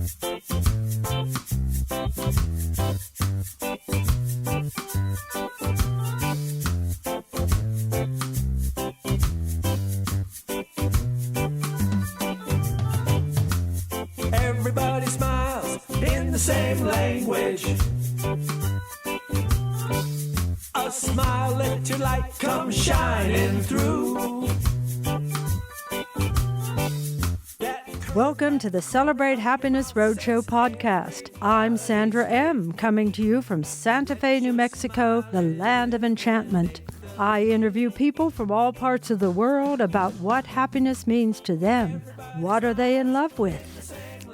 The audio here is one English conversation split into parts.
Everybody smiles in the same language. A smile, let your light come shining through. Welcome to the Celebrate Happiness Roadshow podcast. I'm Sandra M., coming to you from Santa Fe, New Mexico, the land of enchantment. I interview people from all parts of the world about what happiness means to them. What are they in love with?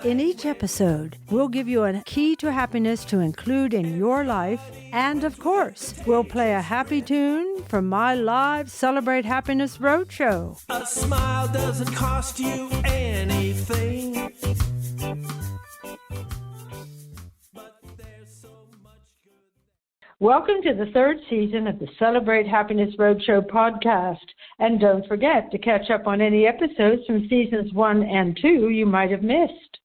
In each episode, we'll give you a key to happiness to include in your life. And of course, we'll play a happy tune from my live Celebrate Happiness Roadshow. A smile doesn't cost you anything. Welcome to the third season of the Celebrate Happiness Roadshow podcast. And don't forget to catch up on any episodes from seasons 1 and 2 you might have missed.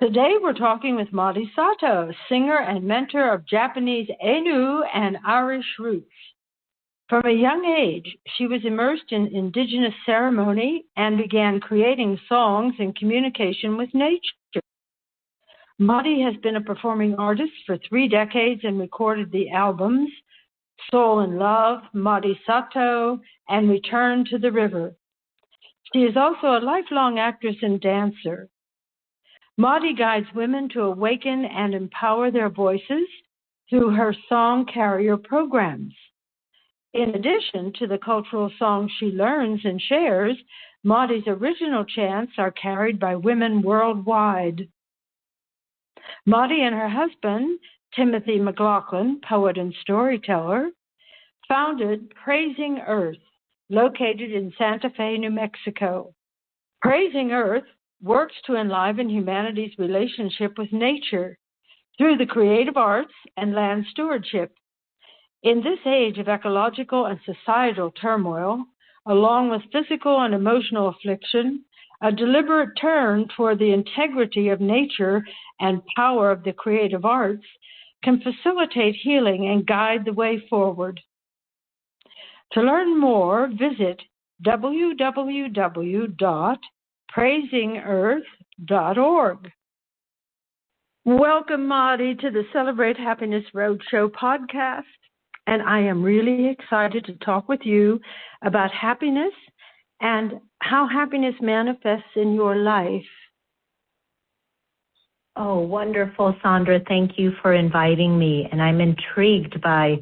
Today we're talking with Madi Sato, singer and mentor of Japanese Ainu and Irish roots. From a young age, she was immersed in indigenous ceremony and began creating songs in communication with nature. Madi has been a performing artist for 3 decades and recorded the albums Soul and Love, Madi Sato, and Return to the River. She is also a lifelong actress and dancer. Madi guides women to awaken and empower their voices through her song carrier programs. In addition to the cultural songs she learns and shares, Madi's original chants are carried by women worldwide. Madi and her husband, Timothy McLaughlin, poet and storyteller, founded Praising Earth, located in Santa Fe, New Mexico. Praising Earth works to enliven humanity's relationship with nature through the creative arts and land stewardship. In this age of ecological and societal turmoil, along with physical and emotional affliction, a deliberate turn toward the integrity of nature and power of the creative arts can facilitate healing and guide the way forward. To learn more, visit www.praisingearth.org. Welcome, Madi, to the Celebrate Happiness Roadshow podcast. And I am really excited to talk with you about happiness and how happiness manifests in your life. Oh, wonderful, Sandra. Thank you for inviting me. And I'm intrigued by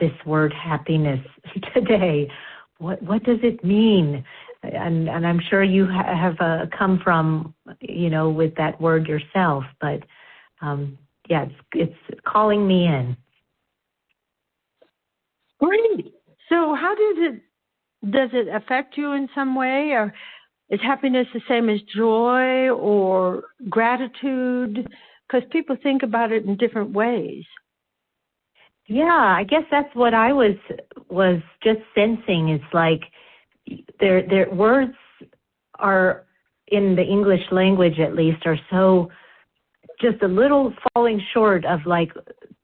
this word happiness today. What does it mean? And I'm sure you have come from, with that word yourself. But, it's calling me in. Great. So how does it affect you in some way? Or is happiness the same as joy or gratitude? Because people think about it in different ways. Yeah, I guess that's what I was just sensing. It's like their words are, in the English language at least, are so just a little falling short of like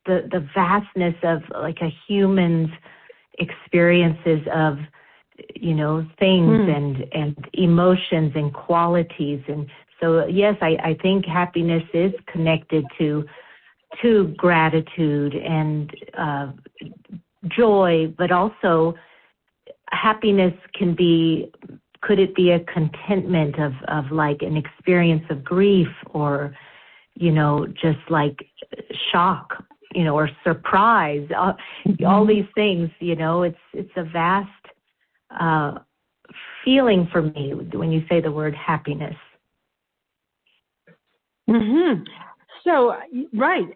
the vastness of like a human's experiences of, things and emotions and qualities. And so, yes, I think happiness is connected to gratitude and joy, but also happiness could it be a contentment of like an experience of grief or, just like shock, or surprise, all these things, it's a vast feeling for me when you say the word happiness. Mm-hmm. So, right,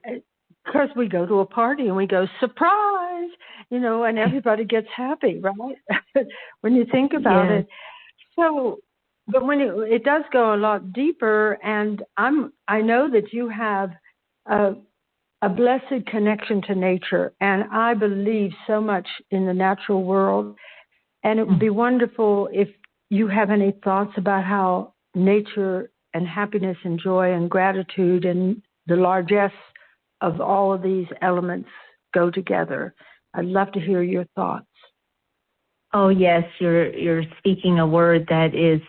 because we go to a party and we go, surprise, and everybody gets happy, right? When you think about it. So, but when it does go a lot deeper, and I know that you have a blessed connection to nature, and I believe so much in the natural world, and it would be wonderful if you have any thoughts about how nature and happiness and joy and gratitude and the largesse of all of these elements go together. I'd love to hear your thoughts. Oh yes, you're speaking a word that is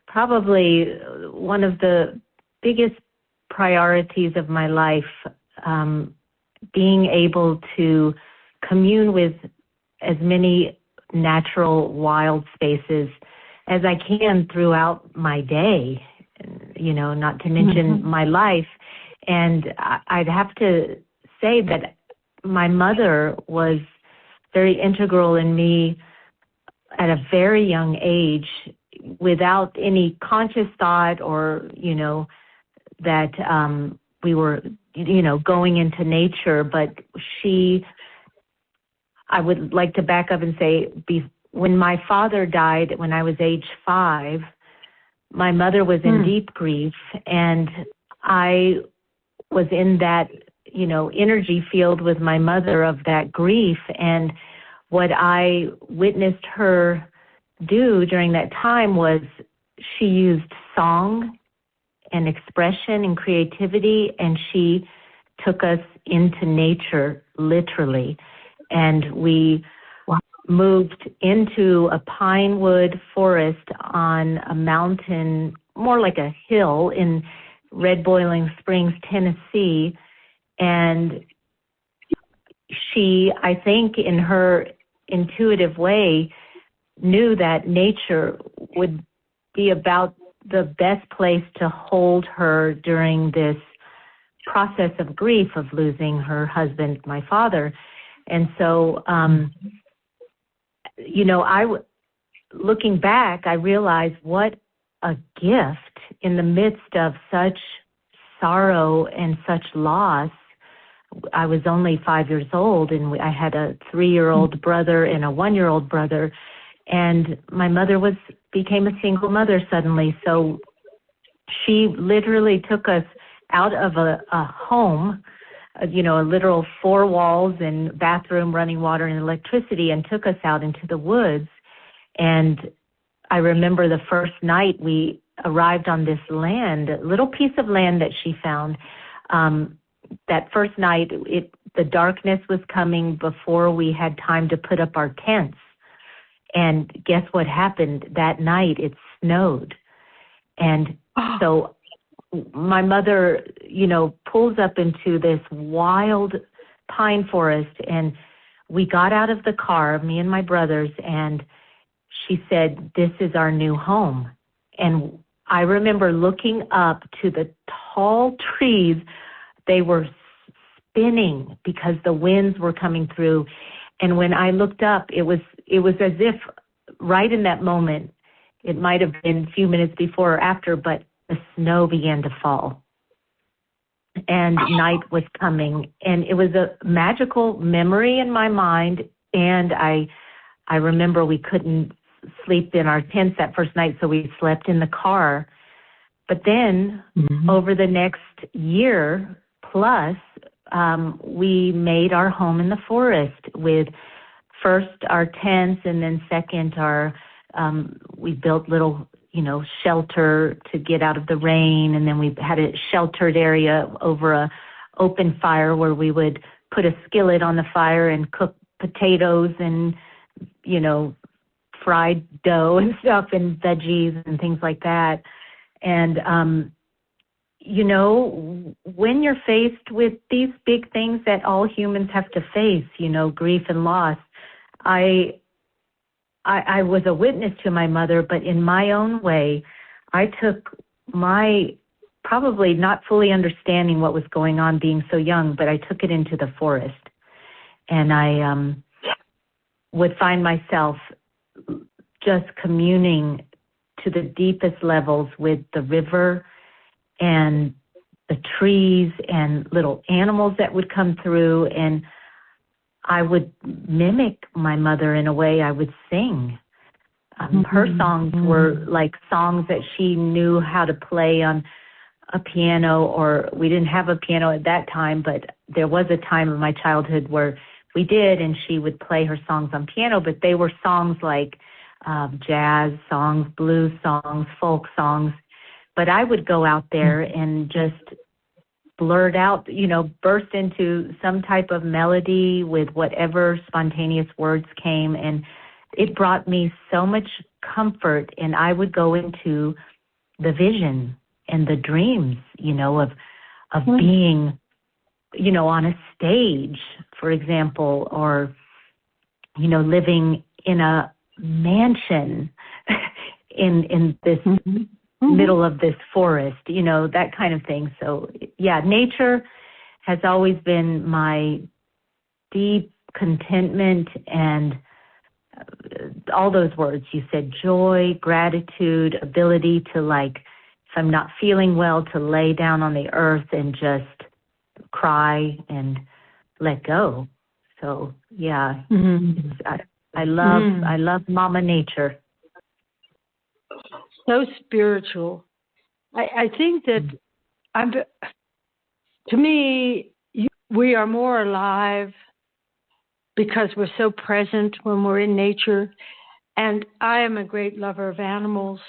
probably one of the biggest priorities of my life, being able to commune with as many natural wild spaces as I can throughout my day, not to mention my life. And I'd have to say that my mother was very integral in me at a very young age, without any conscious thought or, that we were, going into nature. But I would like to back up and say, when my father died when I was age 5, my mother was in deep grief, and I was in that, energy field with my mother of that grief. And what I witnessed her do during that time was she used song and expression and creativity, and she took us into nature, literally. And we moved into a pine wood forest on a mountain, more like a hill in Red Boiling Springs, Tennessee. And she, I think in her intuitive way, knew that nature would be about the best place to hold her during this process of grief of losing her husband, my father. And so, looking back, I realized what a gift in the midst of such sorrow and such loss. I was only 5 years old, and I had a 3-year-old brother and a 1-year-old brother. And my mother became a single mother suddenly. So she literally took us out of a home, a literal 4 walls and bathroom, running water and electricity, and took us out into the woods. And I remember the first night we arrived on this land, a little piece of land that she found. That first night, the darkness was coming before we had time to put up our tents. And guess what happened that night? It snowed. And so my mother, pulls up into this wild pine forest, and we got out of the car, me and my brothers, and she said, "This is our new home." And I remember looking up to the tall trees. They were spinning because the winds were coming through. And when I looked up, it was as if right in that moment, it might have been a few minutes before or after, but the snow began to fall. And night was coming. And it was a magical memory in my mind. And I remember we couldn't sleep in our tents that first night, so we slept in the car. But then over the next year plus, we made our home in the forest with first our tents, and then second we built little, shelter to get out of the rain. And then we had a sheltered area over a open fire where we would put a skillet on the fire and cook potatoes and, fried dough and stuff and veggies and things like that. And, when you're faced with these big things that all humans have to face, grief and loss, I was a witness to my mother, but in my own way, I took my, probably not fully understanding what was going on being so young, but I took it into the forest. And I would find myself just communing to the deepest levels with the river and the trees and little animals that would come through. And I would mimic my mother in a way. I would sing. Her songs were like songs that she knew how to play on a piano, or we didn't have a piano at that time, but there was a time in my childhood where we did, and she would play her songs on piano, but they were songs like jazz songs, blues songs, folk songs but I would go out there and just blurt out, burst into some type of melody with whatever spontaneous words came. And it brought me so much comfort. And I would go into the vision and the dreams, of being, on a stage, for example, or, living in a mansion in this middle of this forest, that kind of thing. So, yeah, nature has always been my deep contentment and all those words you said, joy, gratitude, ability to, like, if I'm not feeling well, to lay down on the earth and just cry and let go. So, yeah, I love Mama Nature. So spiritual. I think that to me, we are more alive because we're so present when we're in nature. And I am a great lover of animals.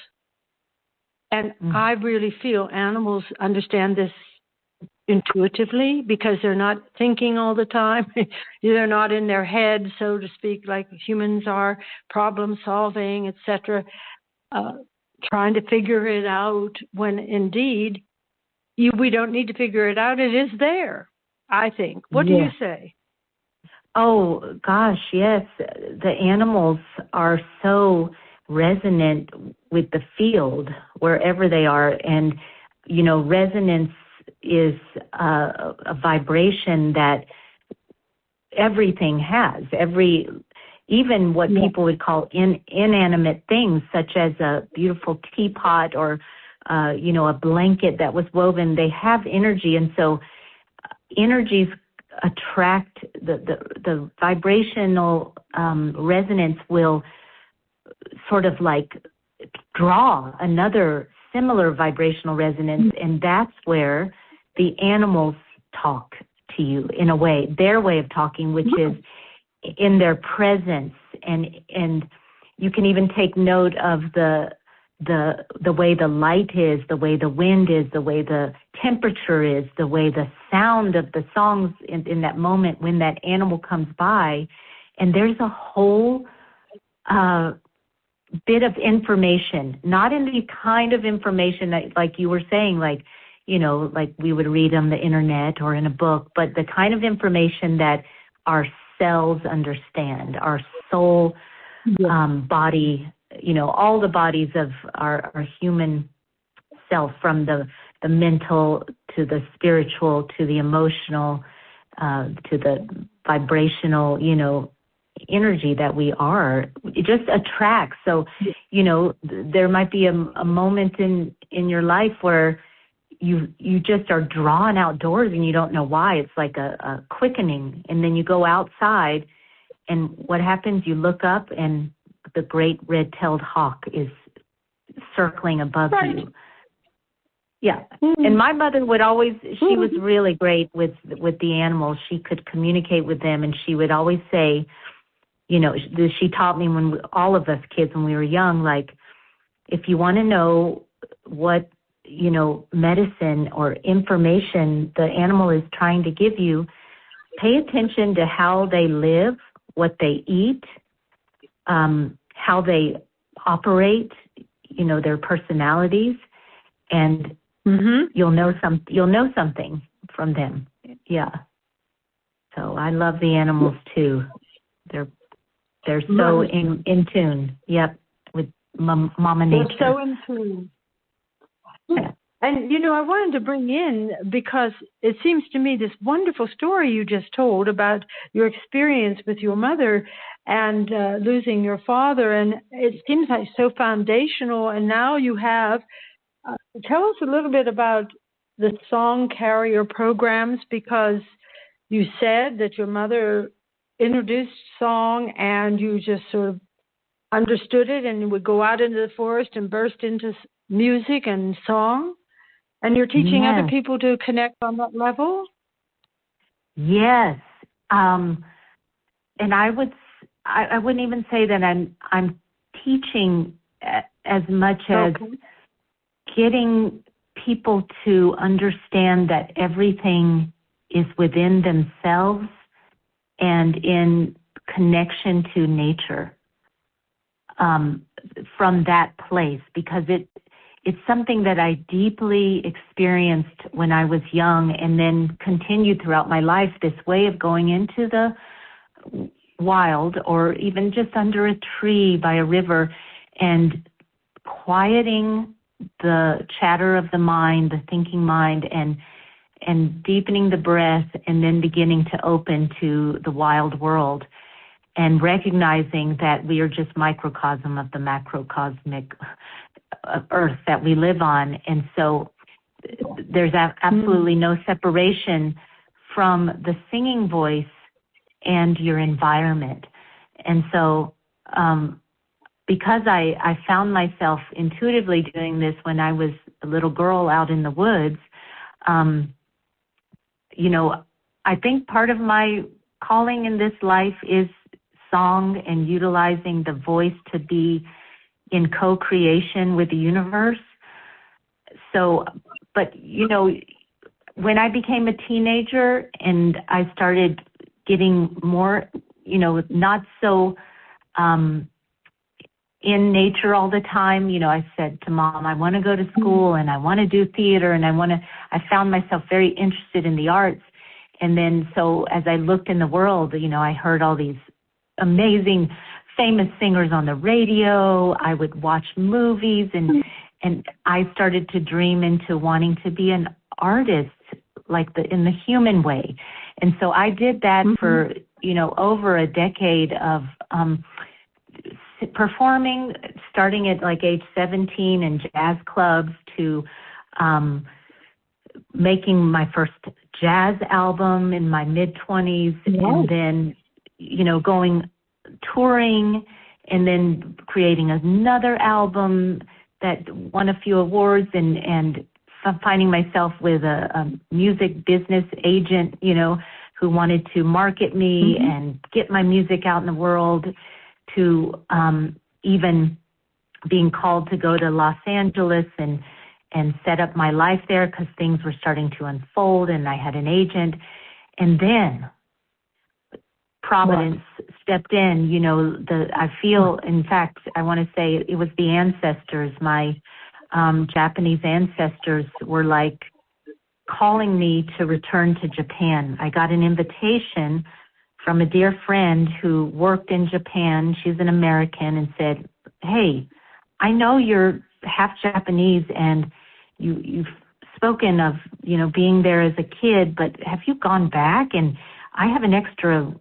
And I really feel animals understand this intuitively because they're not thinking all the time. They're not in their head, so to speak, like humans are, problem solving, etc., trying to figure it out when indeed we don't need to figure it out. It is there, I think. What do you say? Oh, gosh, yes. The animals are so resonant with the field wherever they are. And, resonance is a vibration that everything has. Even what people would call inanimate things, such as a beautiful teapot or, a blanket that was woven, they have energy. And so energies attract the vibrational resonance will sort of like draw another similar vibrational resonance. And that's where the animals talk to you in a way, their way of talking, which is in their presence, and you can even take note of the way the light is, the way the wind is, the way the temperature is, the way the sound of the songs in that moment when that animal comes by. And there's a whole bit of information, not in the kind of information that, like you were saying, like we would read on the internet or in a book, but the kind of information that our cells understand, our soul, body, all the bodies of our human self, from the mental to the spiritual to the emotional to the vibrational, energy that we are. It just attracts. So, there might be a moment in your life where you just are drawn outdoors and you don't know why. It's like a quickening. And then you go outside and what happens? You look up and the great red-tailed hawk is circling above you. Yeah. And my mother would always, she was really great with the animals. She could communicate with them, and she would always say, she taught me all of us kids when we were young, like, if you want to know what, medicine or information the animal is trying to give you, pay attention to how they live, what they eat, how they operate, their personalities, and you'll know something from them. Yeah. So I love the animals too. They're so in tune. Yep, with Mama Nature. They're so in tune. Yeah. And, I wanted to bring in, because it seems to me this wonderful story you just told about your experience with your mother and losing your father, and it seems like so foundational. And now you have, tell us a little bit about the song carrier programs, because you said that your mother introduced song and you just sort of understood it and would go out into the forest and burst into music and song. And you're teaching other people to connect on that level? Yes. And I wouldn't even say that I'm teaching as much as getting people to understand that everything is within themselves and in connection to nature, from that place, because it's something that I deeply experienced when I was young and then continued throughout my life, this way of going into the wild or even just under a tree by a river and quieting the chatter of the mind, the thinking mind, and deepening the breath, and then beginning to open to the wild world and recognizing that we are just microcosm of the macrocosmic earth that we live on. And so there's absolutely no separation from the singing voice and your environment. And so because I found myself intuitively doing this when I was a little girl out in the woods, I think part of my calling in this life is song and utilizing the voice to be in co-creation with the universe. So, but, when I became a teenager and I started getting more, not so in nature all the time, I said to Mom, I want to go to school and I want to do theater and I found myself very interested in the arts. And then so as I looked in the world, I heard all these amazing, famous singers on the radio. I would watch movies and I started to dream into wanting to be an artist, like in the human way. And so I did that for, over a decade of performing, starting at like age 17 in jazz clubs to making my first jazz album in my mid-20s, and then, going touring, and then creating another album that won a few awards, and finding myself with a music business agent, who wanted to market me and get my music out in the world, to even being called to go to Los Angeles and set up my life there because things were starting to unfold and I had an agent. And then Providence stepped in, I feel, in fact, I want to say it was the ancestors, my Japanese ancestors were like calling me to return to Japan. I got an invitation from a dear friend who worked in Japan. She's an American, and said, hey, I know you're half Japanese and you've spoken of, being there as a kid, but have you gone back? And I have an extra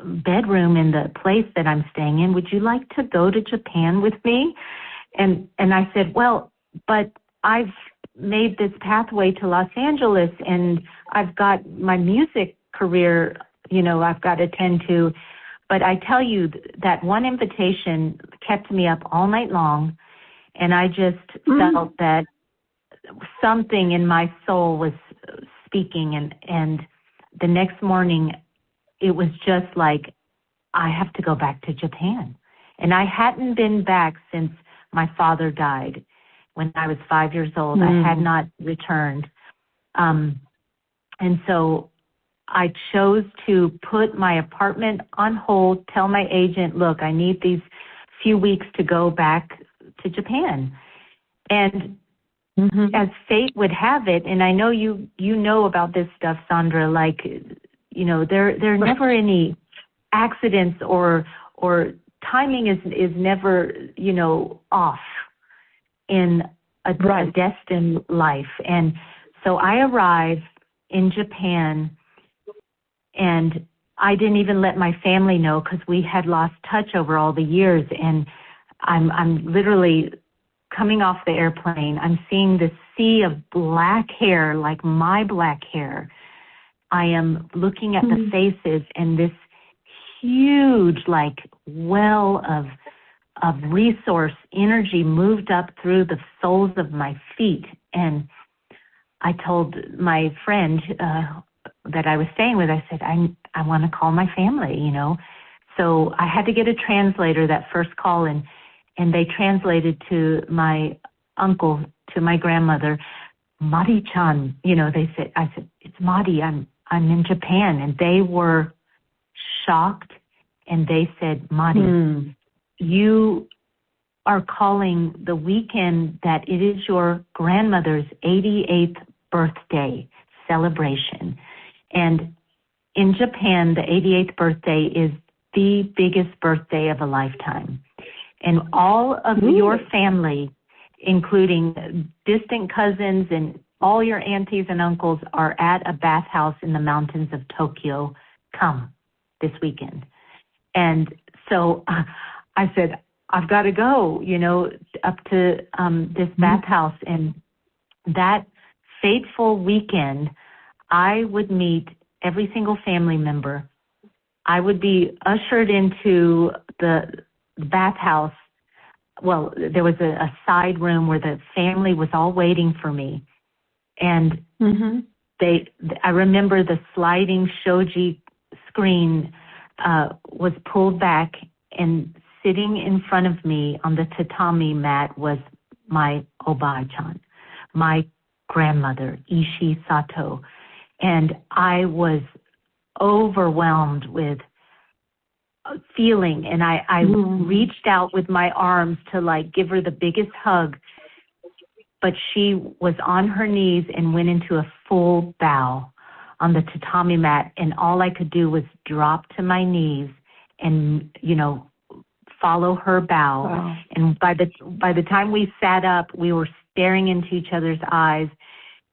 bedroom in the place that I'm staying in. Would you like to go to Japan with me? And I said, well, but I've made this pathway to Los Angeles and I've got my music career, I've got to tend to. But I tell you, that one invitation kept me up all night long. And I just felt that something in my soul was speaking. And the next morning, it was just like, I have to go back to Japan. And I hadn't been back since my father died when I was 5 years old. I had not returned. And so I chose to put my apartment on hold, tell my agent, look, I need these few weeks to go back to Japan. And as fate would have it, and I know you know about this stuff, Sandra, like, there are never any accidents or timing is never, off in a destined life. And so I arrived in Japan, and I didn't even let my family know because we had lost touch over all the years. And I'm literally coming off the airplane. I'm seeing this sea of black hair, like my black hair. I am looking at the faces, and this huge, like, well of resource energy moved up through the soles of my feet. And I told my friend that I was staying with, I said, I want to call my family, So I had to get a translator that first call, and they translated to my uncle to my grandmother, Madi-chan, I said, it's Madi, I'm in Japan. And they were shocked, and they said, Madi, you are calling the weekend that it is your grandmother's 88th birthday celebration. And in Japan, the 88th birthday is the biggest birthday of a lifetime. And all of your family, including distant cousins and all your aunties and uncles, are at a bathhouse in the mountains of Tokyo. Come this weekend. And so I said, I've got to go, up to this bathhouse. And that fateful weekend, I would meet every single family member. I would be ushered into the bathhouse. Well, there was a side room where the family was all waiting for me. And I remember the sliding shoji screen was pulled back, and sitting in front of me on the tatami mat was my oba-chan, my grandmother, Madi Sato. And I was overwhelmed with feeling, and I reached out with my arms to give her the biggest hug, but she was on her knees and went into a full bow on the tatami mat, and all I could do was drop to my knees and follow her bow. Wow. And by the time we sat up, we were staring into each other's eyes,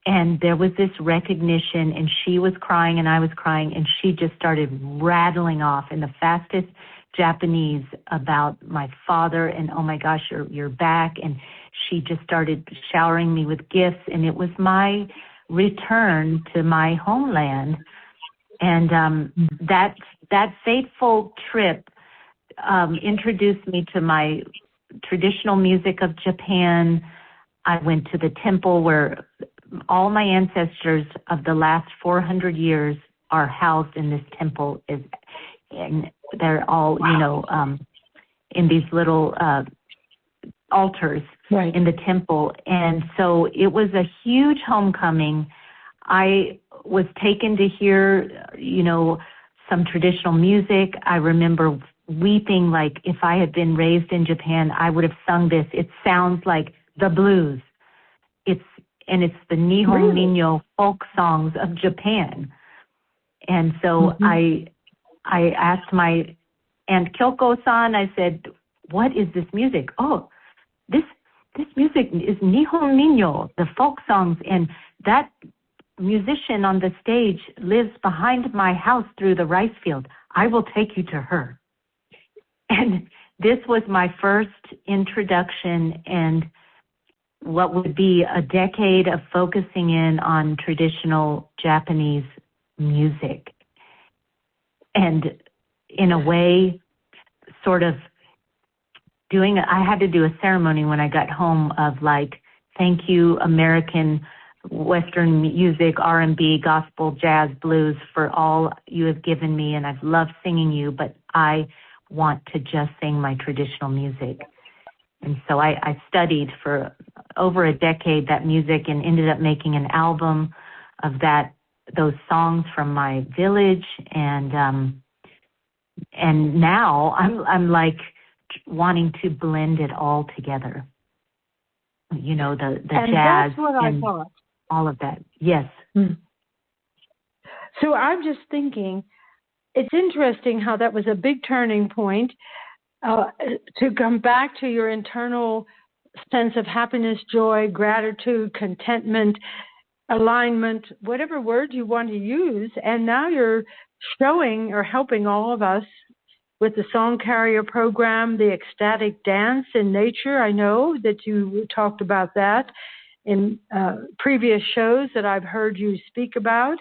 and there was this recognition, and she was crying and I was crying, and she just started rattling off in the fastest Japanese about my father, and oh my gosh, you're back. And she just started showering me with gifts, and it was my return to my homeland. And that fateful trip introduced me to my traditional music of Japan. I went to the temple where all my ancestors of the last 400 years are housed in this temple, and they're all, in these little altars in the temple. And so it was a huge homecoming. I was taken to hear, some traditional music. I remember weeping, like if I had been raised in Japan, I would have sung this. It sounds like the blues. It's the Nihon Minyo folk songs of Japan. And so I asked my Aunt Kyoko-san, I said, what is this music? Oh, this music is Nihon Minyo, the folk songs, and that musician on the stage lives behind my house through the rice field. I will take you to her. And this was my first introduction and what would be a decade of focusing in on traditional Japanese music. And in a way, sort of I had to do a ceremony when I got home of thank you, American Western music, R&B, gospel, jazz, blues, for all you have given me, and I've loved singing you, but I want to just sing my traditional music. And so I studied for over a decade that music and ended up making an album of those songs from my village, and now I'm wanting to blend it all together. The and jazz that's what and I thought. All of that. Yes. So I'm just thinking, it's interesting how that was a big turning point to come back to your internal sense of happiness, joy, gratitude, contentment, alignment, whatever word you want to use. And now you're showing or helping all of us with the Song Carrier program, the ecstatic dance in nature. I know that you talked about that in previous shows that I've heard you speak about.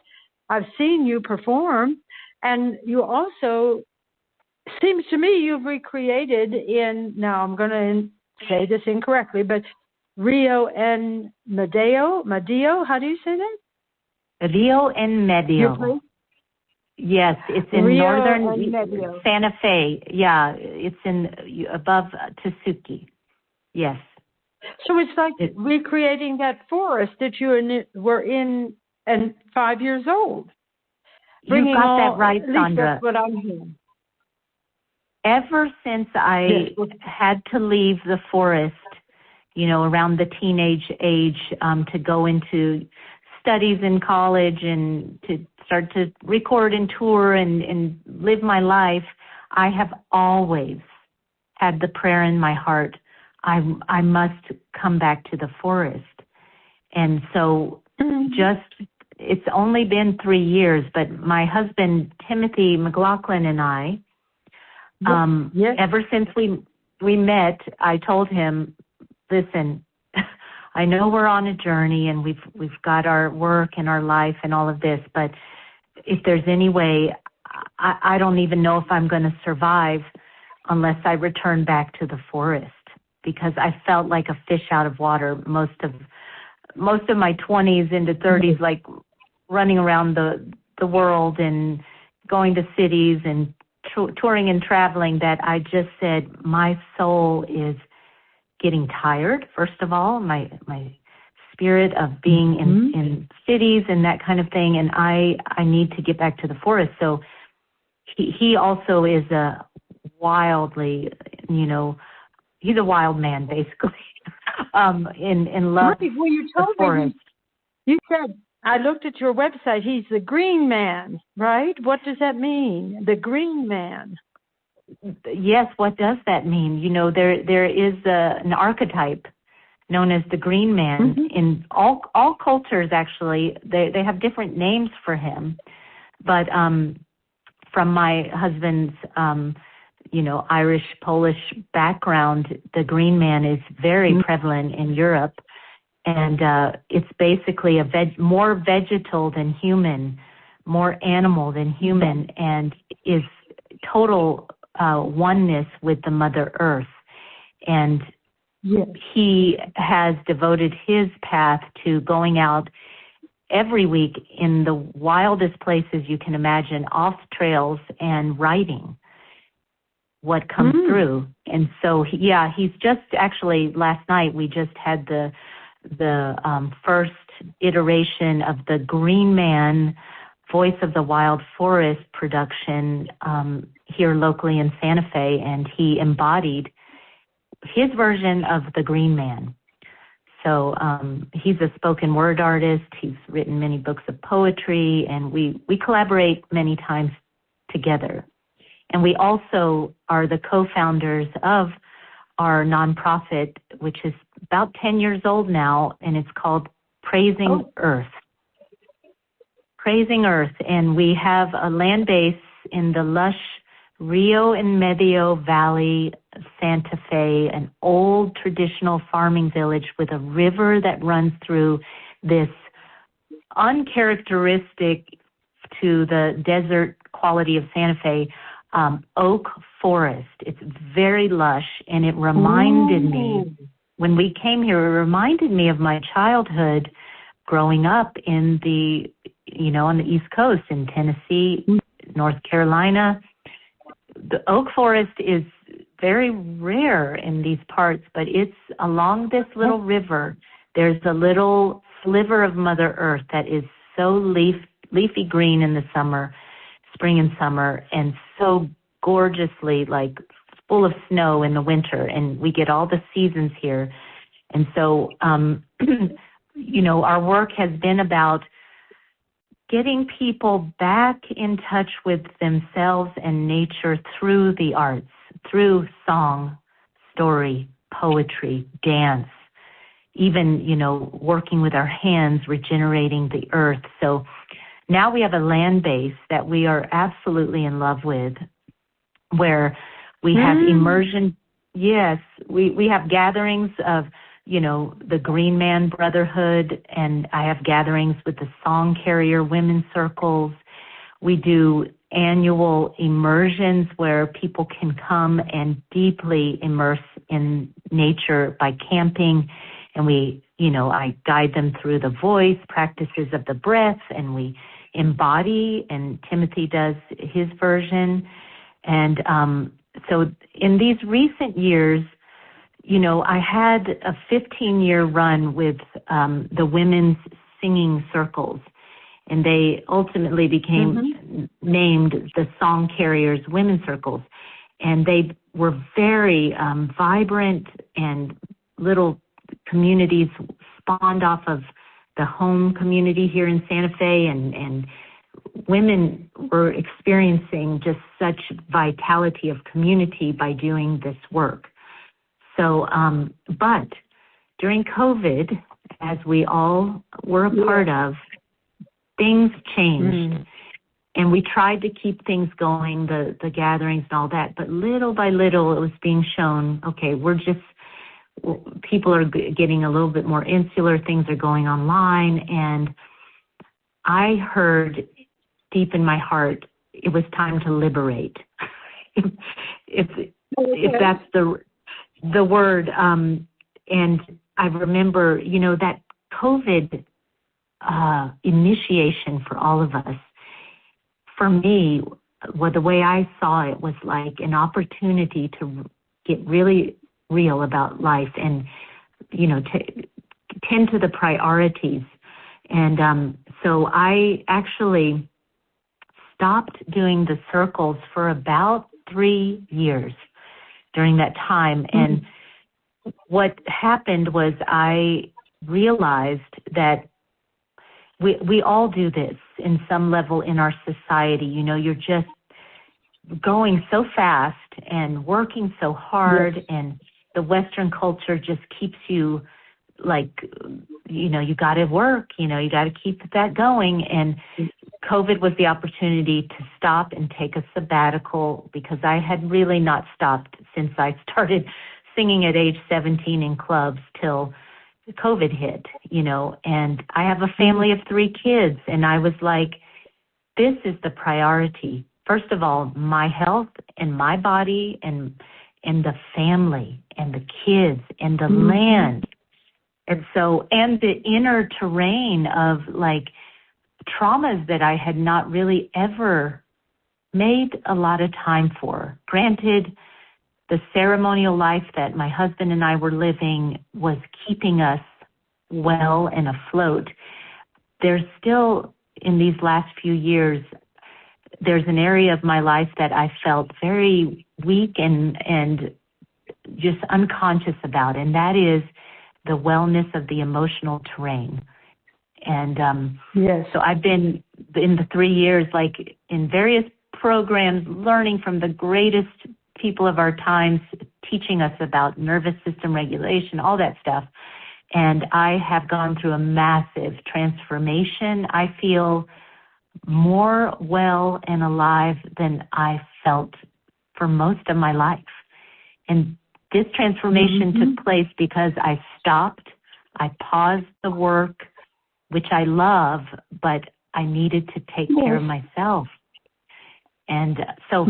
I've seen you perform, and you also, seems to me, you've recreated now I'm going to say this incorrectly, but Rio and Medio, how do you say that? Rio and Medio. Yes, it's in Rio northern Santa Fe. Yeah, it's above Tsuki. Yes. So it's like recreating that forest that you were in and 5 years old. You got that right, Sandra. That's what I'm hearing. Ever since I had to leave the forest, around the teenage age, to go into studies in college and to start to record and tour and live my life, I have always had the prayer in my heart, I must come back to the forest. And so it's only been 3 years, but my husband, Timothy McLaughlin, and I, ever since we met, I told him, listen, I know we're on a journey and we've got our work and our life and all of this, but if there's any way, I don't even know if I'm going to survive unless I return back to the forest, because I felt like a fish out of water most of my 20s into 30s, like running around the world and going to cities and touring and traveling, that I just said, my soul is getting tired, first of all, my spirit of being in cities and that kind of thing, and I need to get back to the forest. So he also is a wildly, he's a wild man, basically, in love. Right. Well, you told me, you said, I looked at your website, he's the green man, right? What does that mean, the green man? Yes, what does that mean? There is an archetype known as the green man in all cultures. Actually, they have different names for him, but from my husband's Irish Polish background, the green man is very prevalent in Europe, and it's basically more vegetal than human, more animal than human, and is total oneness with the Mother Earth. And he has devoted his path to going out every week in the wildest places you can imagine, off trails, and writing what comes through. And so, he's just actually, last night we just had the first iteration of the Green Man Voice of the Wild Forest production here locally in Santa Fe, and he embodied his version of the Green Man. So he's a spoken word artist. He's written many books of poetry, and we collaborate many times together. And we also are the co-founders of our nonprofit, which is about 10 years old now, and it's called Praising Earth. Praising Earth. And we have a land base in the lush Rio and Medio Valley, Santa Fe, an old traditional farming village with a river that runs through this uncharacteristic to the desert quality of Santa Fe, oak forest. It's very lush, and it reminded me, when we came here, it reminded me of my childhood growing up in on the East Coast, in Tennessee, North Carolina. The oak forest is very rare in these parts, but it's along this little river. There's a little sliver of Mother Earth that is so leafy green in the spring and summer, and so gorgeously full of snow in the winter, and we get all the seasons here. And so, our work has been about getting people back in touch with themselves and nature through the arts, through song, story, poetry, dance, even, working with our hands, regenerating the earth. So now we have a land base that we are absolutely in love with, where we have immersion. Yes, we have gatherings of, the Green Man Brotherhood, and I have gatherings with the Song Carrier Women's Circles. We do annual immersions where people can come and deeply immerse in nature by camping, and I guide them through the voice, practices of the breath, and we embody, and Timothy does his version. And so in these recent years, I had a 15-year run with the women's singing circles, and they ultimately became named the Song Carriers Women's Circles. And they were very vibrant, and little communities spawned off of the home community here in Santa Fe, and women were experiencing just such vitality of community by doing this work. So, but during COVID, as we all were a part of, things changed. And we tried to keep things going, the gatherings and all that, but little by little it was being shown, okay, people are getting a little bit more insular, things are going online, and I heard deep in my heart, it was time to liberate. if that's the word. And I remember, that COVID initiation for all of us, for me, the way I saw it was like an opportunity to get really real about life and, tend to the priorities. And so I actually stopped doing the circles for about 3 years during that time. And what happened was I realized that we all do this in some level in our society. You're just going so fast and working so hard, and the Western culture just keeps you like, you got to work, you got to keep that going. And COVID was the opportunity to stop and take a sabbatical, because I had really not stopped since I started singing at age 17 in clubs till COVID hit, and I have a family of 3 kids, and I was like, this is the priority. First of all, my health and my body and the family and the kids and the land. And so, and the inner terrain of like traumas that I had not really ever made a lot of time for. Granted, the ceremonial life that my husband and I were living was keeping us well and afloat. There's still, in these last few years, there's an area of my life that I felt very weak and just unconscious about, and that is the wellness of the emotional terrain. And so I've been in the 3 years, like in various programs, learning from the greatest people of our times, teaching us about nervous system regulation, all that stuff. And I have gone through a massive transformation. I feel more well and alive than I felt for most of my life. And this transformation took place because I stopped, I paused the work, which I love, but I needed to take care of myself. And so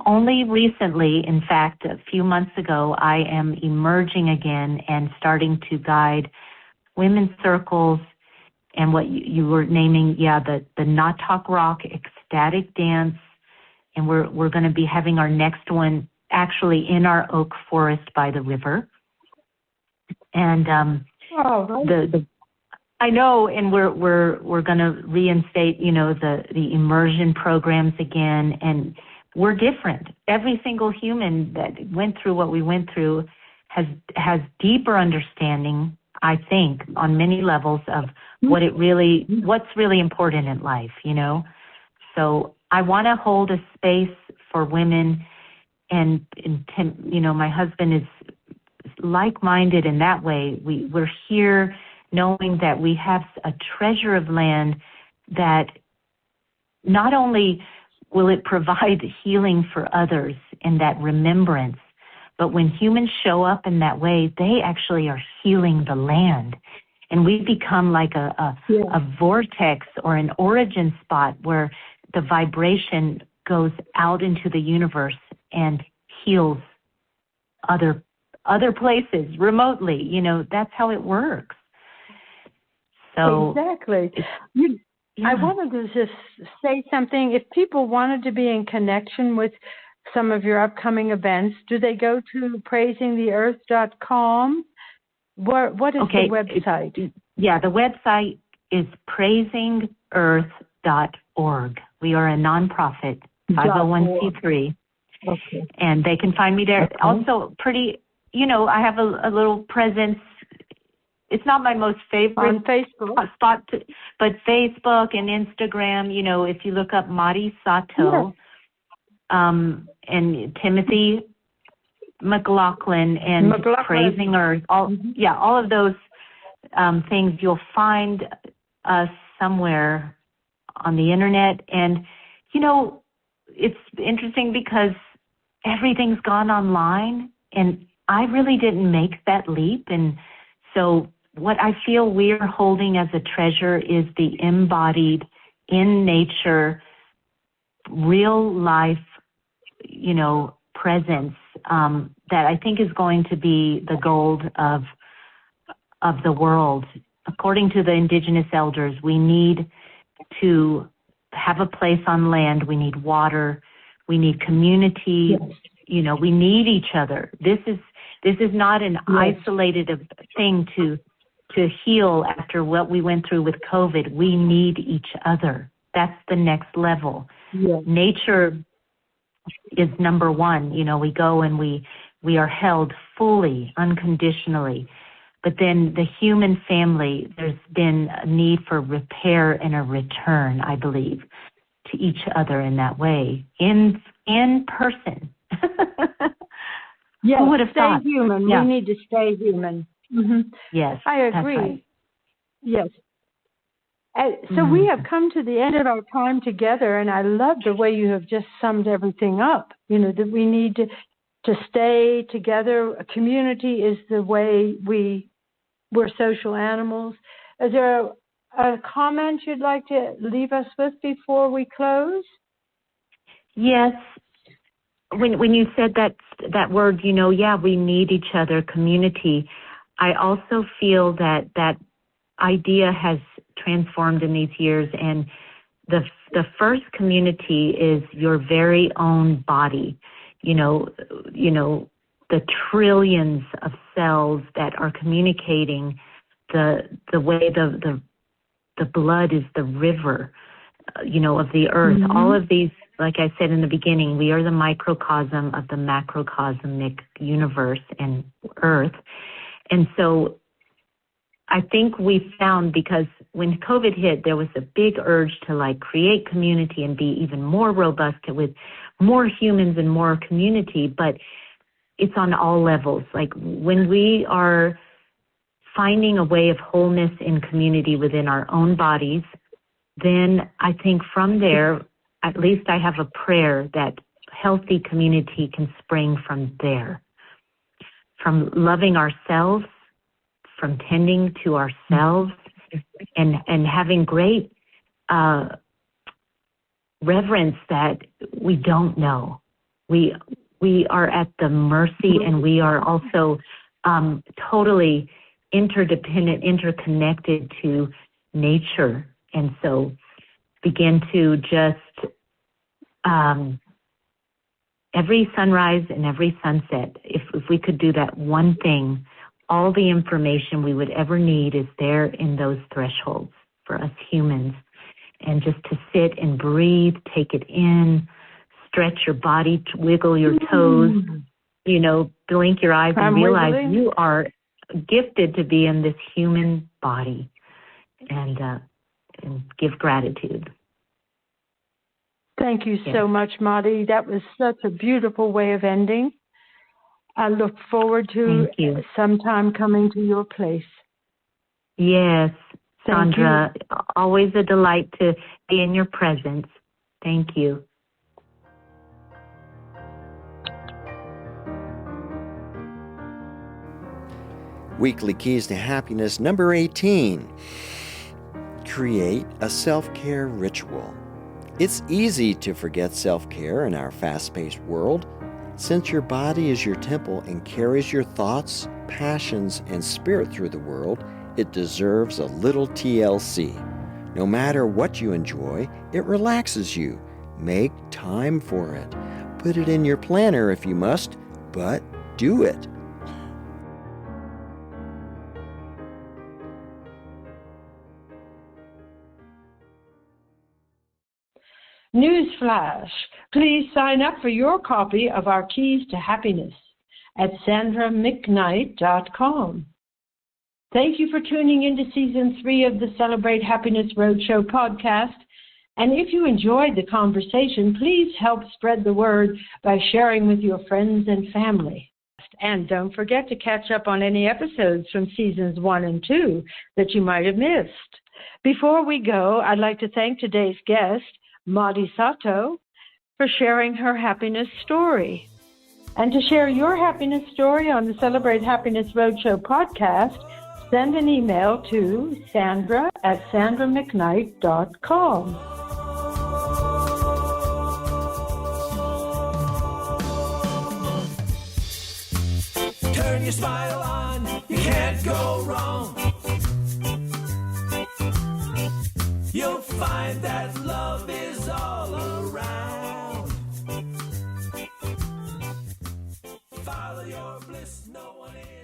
only recently, in fact, a few months ago, I am emerging again and starting to guide women's circles and what you were naming, the Not Talk Rock ecstatic dance. And we're going to be having our next one actually in our oak forest by the river. And I know, and we're going to reinstate, the immersion programs again, and we're different. Every single human that went through what we went through has deeper understanding, I think, on many levels of what's really important in life, So I want to hold a space for women, and my husband is like-minded in that way. We're here knowing that we have a treasure of land that not only will it provide healing for others and that remembrance, but when humans show up in that way, they actually are healing the land. And we become like a vortex or an origin spot where the vibration goes out into the universe and heals other places remotely. That's how it works. So exactly. I wanted to just say something. If people wanted to be in connection with some of your upcoming events, do they go to praisingtheearth.com? What is the website? The website is praisingearth.org. We are a nonprofit, 501c3. Okay. And they can find me there. Okay. Also, I have a little presence. It's not my most favorite on Facebook spot, but Facebook and Instagram, if you look up Madi Sato, and Timothy McLaughlin and Praising Earth, all of those things, you'll find us somewhere on the internet. And, it's interesting because everything's gone online, and I really didn't make that leap. And so what I feel we're holding as a treasure is the embodied, in nature, real life, presence that I think is going to be the gold of the world. According to the indigenous elders, we need to have a place on land. We need water. We need community. Yes. We need each other. This is not an isolated thing to heal after what we went through with COVID. We need each other. That's the next level. Yes. Nature is number one. We go and we are held fully, unconditionally. But then the human family, there's been a need for repair and a return, I believe, to each other in that way, in person. Yes, who would have thought? Stay human. Yeah. We need to stay human. Mm-hmm. Yes, I agree. That's right. Yes. So we have come to the end of our time together, and I love the way you have just summed everything up. That we need to stay together. A community is the way we're social animals. Is there a comment you'd like to leave us with before we close? Yes. When you said that word, we need each other, community. I also feel that idea has transformed in these years, and the first community is your very own body. The trillions of cells that are communicating, the way the blood is the river, of the earth. Mm-hmm. All of these, like I said in the beginning, we are the microcosm of the macrocosmic universe and earth. And so I think we found, because when COVID hit, there was a big urge to create community and be even more robust with more humans and more community, but it's on all levels. When we are finding a way of wholeness in community within our own bodies, then I think from there, at least I have a prayer that healthy community can spring from there, from loving ourselves, from tending to ourselves, and having great reverence that we don't know. We are at the mercy, and we are also totally interdependent, interconnected to nature. And so begin to just every sunrise and every sunset, if we could do that one thing, all the information we would ever need is there in those thresholds for us humans. And just to sit and breathe, take it in, stretch your body, wiggle your toes, blink your eyes and realize you are gifted to be in this human body, and give gratitude. Thank you so much, Madi. That was such a beautiful way of ending. I look forward to sometime coming to your place. Yes, Sandra, always a delight to be in your presence. Thank you. Weekly Keys to Happiness number 18. Create a self-care ritual. It's easy to forget self-care in our fast-paced world. Since your body is your temple and carries your thoughts, passions, and spirit through the world, it deserves a little TLC. No matter what you enjoy, it relaxes you. Make time for it. Put it in your planner if you must, but do it. Newsflash, please sign up for your copy of our Keys to Happiness at sandramcknight.com. Thank you for tuning into Season 3 of the Celebrate Happiness Roadshow podcast. And if you enjoyed the conversation, please help spread the word by sharing with your friends and family. And don't forget to catch up on any episodes from Seasons 1 and 2 that you might have missed. Before we go, I'd like to thank today's guest, Madi Sato, for sharing her happiness story. And to share your happiness story on the Celebrate Happiness Roadshow podcast, send an email to sandra@sandramcknight.com. Turn your smile on, you can't go wrong. You'll find that love is all around. Follow your bliss, no one is.